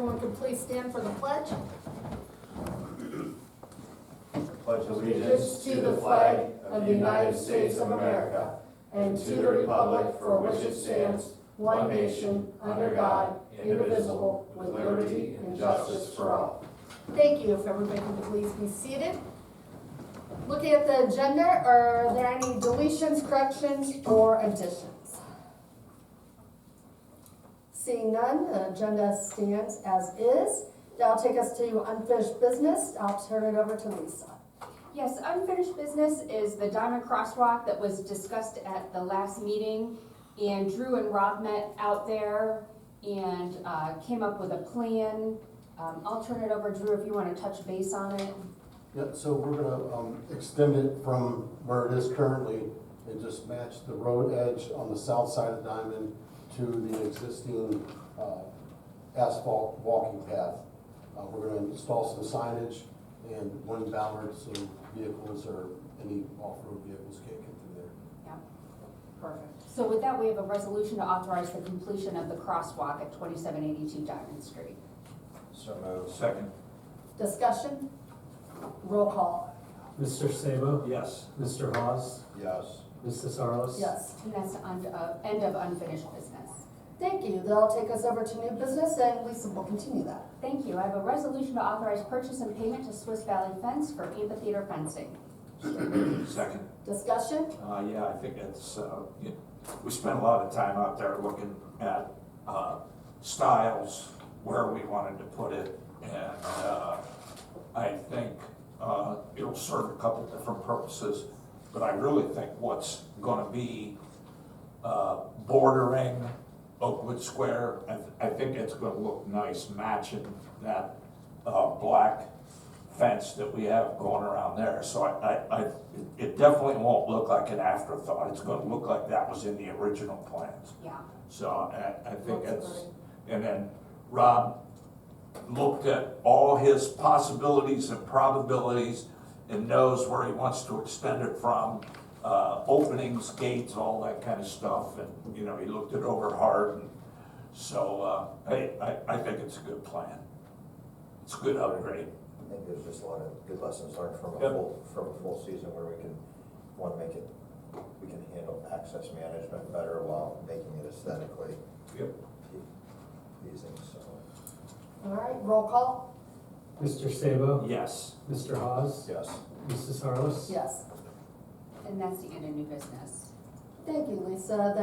everyone could please stand for the pledge. Pledge allegiance to the flag of the United States of America and to the republic for which it stands, one nation, under God, indivisible, with liberty and justice for all. Thank you. If everybody could please be seated. Looking at the agenda, are there any deletions, corrections, or additions? Seeing none, the agenda stands as is. That'll take us to unfinished business. I'll turn it over to Lisa. Yes, unfinished business is the Diamond Crosswalk that was discussed at the last meeting. And Drew and Rob met out there and came up with a plan. I'll turn it over, Drew, if you want to touch base on it. Yeah, so we're gonna extend it from where it is currently and just match the road edge on the south side of Diamond to the existing asphalt walking path. We're gonna install some signage and one ballard so vehicles or any off-road vehicles can't get through there. Yeah, perfect. So with that, we have a resolution to authorize the completion of the crosswalk at 2782 Diamond Street. So moved. Second. Discussion? Roll call. Mr. Sabo? Yes. Mr. Hawes? Yes. Mrs. Harless? Yes. And that's the end of unfinished business. Thank you. That'll take us over to new business, and Lisa will continue that. Thank you. I have a resolution to authorize purchase and payment to Swiss Valley Fence for amphitheater fencing. Second. Discussion? Yeah, I think it's, we spent a lot of time out there looking at styles, where we wanted to put it, and I think it'll serve a couple different purposes, but I really think what's gonna be bordering Oakwood Square, I think it's gonna look nice matching that black fence that we have going around there. So it definitely won't look like an afterthought. It's gonna look like that was in the original plans. Yeah. So I think Looks it's, great. and then Rob looked at all his possibilities and probabilities and knows where he wants to extend it from, openings, gates, all that kind of stuff. And, you know, he looked it over hard. And so I think it's a good plan. It's a good upgrade. I think there's just a lot of good lessons learned from Yep. a full season where we can, we can handle access management better while making it aesthetically Yep. pleasing, so. All right, roll call. Mr. Sabo? Yes. Mr. Hawes? Yes. Mrs. Harless? Yes. And that's the end of new business. Thank you, Lisa.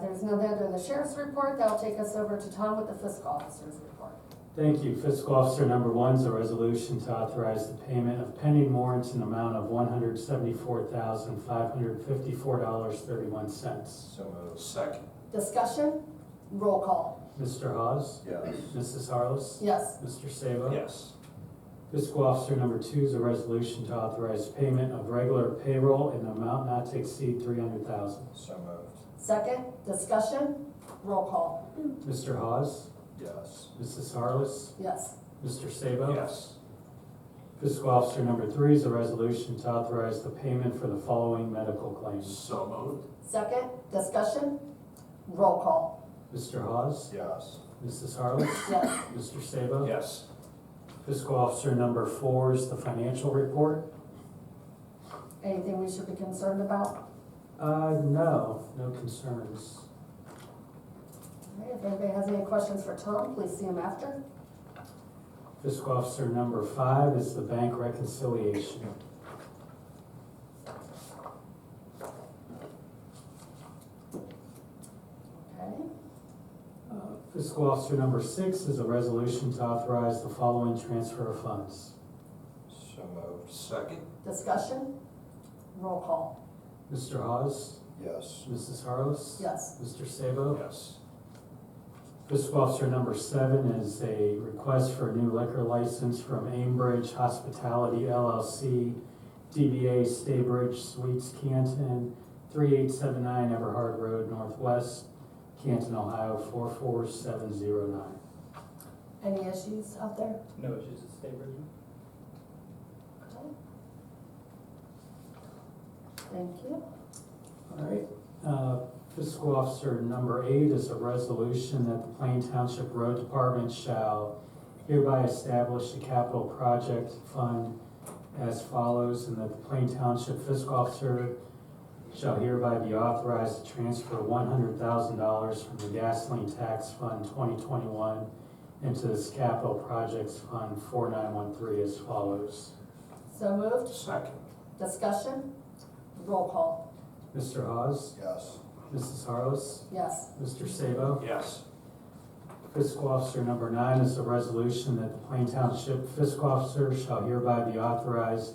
There's nothing under the sheriff's report. That'll take us over to Tom with the fiscal officer's report. Thank you. Fiscal Officer number 1 is a resolution to authorize the payment of pending warrants in the amount of $174,554.31. So moved. Second. Discussion? Roll call. Mr. Hawes? Yes. Mrs. Harless? Yes. Mr. Sabo? Yes. Fiscal Officer number 2 is a resolution to authorize payment of regular payroll in an amount not to exceed $300,000. So moved. Second, discussion? Roll call. Mr. Hawes? Yes. Mrs. Harless? Yes. Mr. Sabo? Yes. Fiscal Officer number 3 is a resolution to authorize the payment for the following medical claims. So moved. Second, discussion? Roll call. Mr. Hawes? Yes. Mrs. Harless? Yes. Mr. Sabo? Yes. Fiscal Officer number 4 is the financial report. Anything we should be concerned about? No concerns. All right, if anybody has any questions for Tom, please see him after. Fiscal Officer number 5 is the bank reconciliation. Okay. Fiscal Officer number 6 is a resolution to authorize the following transfer of funds. So moved. Second. Discussion? Roll call. Mr. Hawes? Yes. Mrs. Harless? Yes. Mr. Sabo? Yes. Fiscal Officer number 7 is a request for a new liquor license from Aimbridge Hospitality LLC, DBA Staybridge Suites Canton, 3879 Everhard Road Northwest, Canton, Ohio 44709. Any issues out there? No issues at Staybridge. Okay. Thank you. All right. Fiscal Officer number 8 is a resolution that the Plain Township Road Department shall hereby establish a capital project fund as follows, and that the Plain Township Fiscal Officer shall hereby be authorized to transfer $100,000 from the Gasoline Tax Fund 2021 into this Capital Projects Fund 4913 as follows. So moved. Second. Discussion? Roll call. Mr. Hawes? Yes. Mrs. Harless? Yes. Mr. Sabo? Yes. Fiscal Officer number 9 is a resolution that the Plain Township Fiscal Officer shall hereby be authorized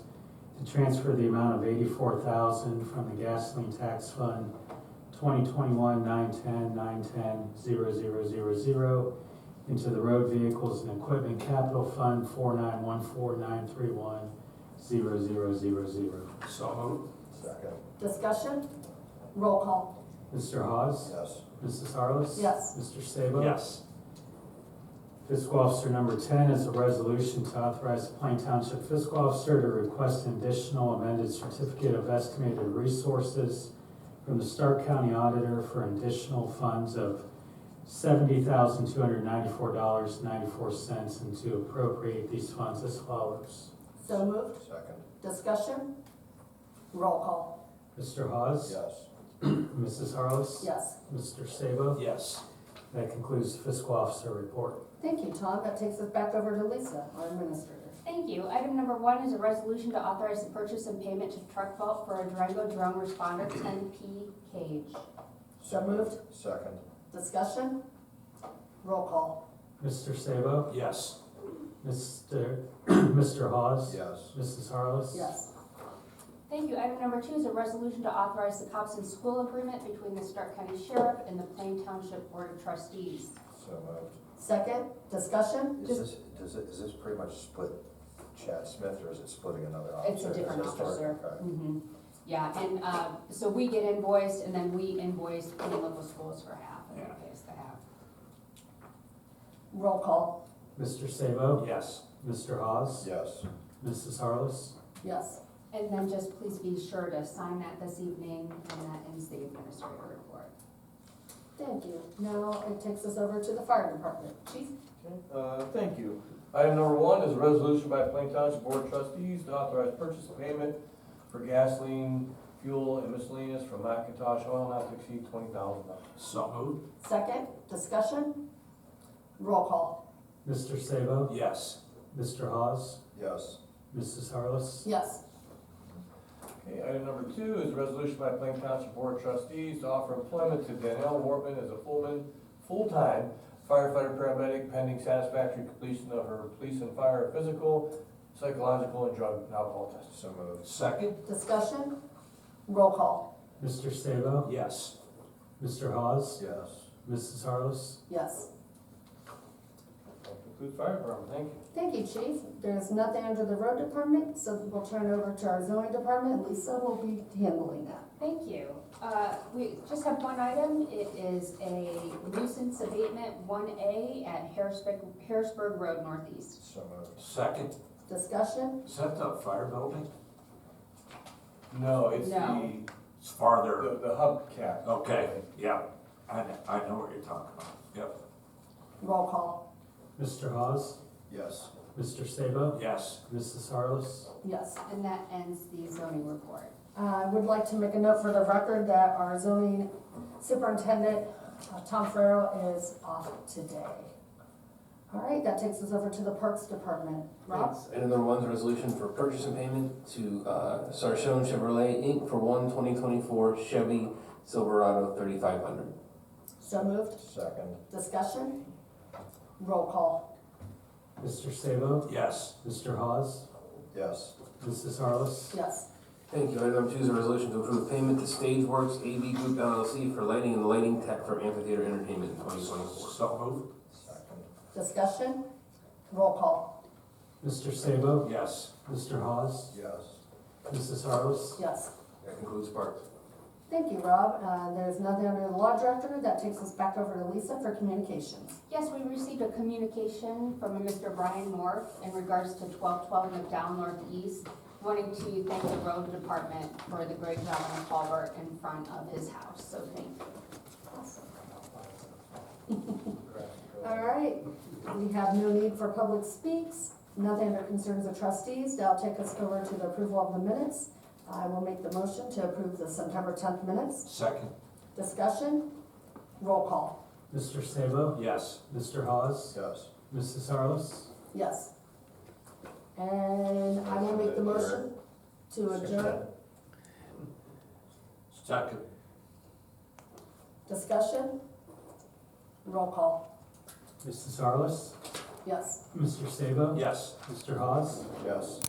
to transfer the amount of $84,000 from the Gasoline Tax Fund 2021-910-910-0000 into the Road Vehicles and Equipment Capital Fund 4914-931-0000. So moved. Second. Discussion? Roll call. Mr. Hawes? Yes. Mrs. Harless? Yes. Mr. Sabo? Yes. Fiscal Officer number 10 is a resolution to authorize the Plain Township Fiscal Officer to request an additional amended certificate of estimated resources from the Stark County Auditor for additional funds of $70,294.94 and to appropriate these funds as follows. So moved. Second. Discussion? Roll call. Mr. Hawes? Yes. Mrs. Harless? Yes. Mr. Sabo? Yes. That concludes the Fiscal Officer report. Thank you, Tom. That takes us back over to Lisa, our administrator. Thank you. Item number 1 is a resolution to authorize the purchase and payment to Truck Vault for a Durango Drone Responder 10P cage. So moved. Second. Discussion? Roll call. Mr. Sabo? Yes. Mr. Hawes? Yes. Mrs. Harless? Yes. Thank you. Item number 2 is a resolution to authorize the cops in school agreement between the Stark County Sheriff and the Plain Township Board of Trustees. So moved. Second. Discussion? Is this pretty much split Chad Smith, or is it splitting another officer? It's a different Is it Stark? officer. Okay. Yeah, and so we get invoiced, and then we invoice Plain Local Schools for half, and they pay us the half. Roll call. Mr. Sabo? Yes. Mr. Hawes? Yes. Mrs. Harless? Yes. And then just please be sure to sign that this evening, and that ends the administrator report. Thank you. Now it takes us over to the fire department. Chief? Thank you. Item number 1 is a resolution by Plain Township Board of Trustees to authorize purchase and payment for gasoline, fuel, and miscellaneous from McIntosh Oil not to exceed $20,000. So moved. Second. Discussion? Roll call. Mr. Sabo? Yes. Mr. Hawes? Yes. Mrs. Harless? Yes. Okay, item number 2 is a resolution by Plain Township Board of Trustees to offer employment to Danielle Wortman as a full-time firefighter paramedic pending satisfactory completion of her police and fire physical, psychological, and drug and alcohol tests. So moved. Second. Discussion? Roll call. Mr. Sabo? Yes. Mr. Hawes? Yes. Mrs. Harless? Yes. That concludes fire department. Thank you. Thank you, Chief. There's nothing under the road department, so we'll turn over to our zoning department. Lisa will be handling that. Thank you. We just have one item. It is a nuisance abatement 1A at Harrisburg Road Northeast. So moved. Second. Discussion? Is that the fire building? No, it's No. It's farther. the hubcap. Okay, yeah. I know what you're talking about. Yep. Roll call. Mr. Hawes? Yes. Mr. Sabo? Yes. Mrs. Harless? Yes. And that ends the zoning report. I would like to make a note for the record that our zoning superintendent, Tom Farrell, is off today. All right, that takes us over to the Parks Department. Rob? Thanks. Item number 1 is a resolution for purchase and payment to Sarshone Chevrolet Inc. for 2024 Chevy Silverado 3500. So moved. Second. Discussion? Roll call. Mr. Sabo? Yes. Mr. Hawes? Yes. Mrs. Harless? Yes. Thank you. Item number 2 is a resolution to approve payment to Stageworks AV Group LLC for lighting and lighting tech for amphitheater entertainment in 2024. So moved. Second. Discussion? Roll call. Mr. Sabo? Yes. Mr. Hawes? Yes. Mrs. Harless? Yes. That concludes Parks. Thank you, Rob. There's nothing under the law director. That takes us back over to Lisa for communications. Yes, we received a communication from a Mr. Brian North in regards to 1212 McDowell Northeast, wanting to thank the road department for the great job on the culvert in front of his house, so thank you. All right, we have no need for public speaks, nothing under concerns of trustees. That'll take us over to the approval of the minutes. I will make the motion to approve the September 10th minutes. Second, Discussion, roll call, Mr. Sabo? yes. Mr. Hawes? Yes. Mrs. Harless? yes. And I will make the motion to adjourn. Second, Discussion, roll call, Mrs. Harless? yes. Mr. Sabo? yes. Mr. Hawes? Yes.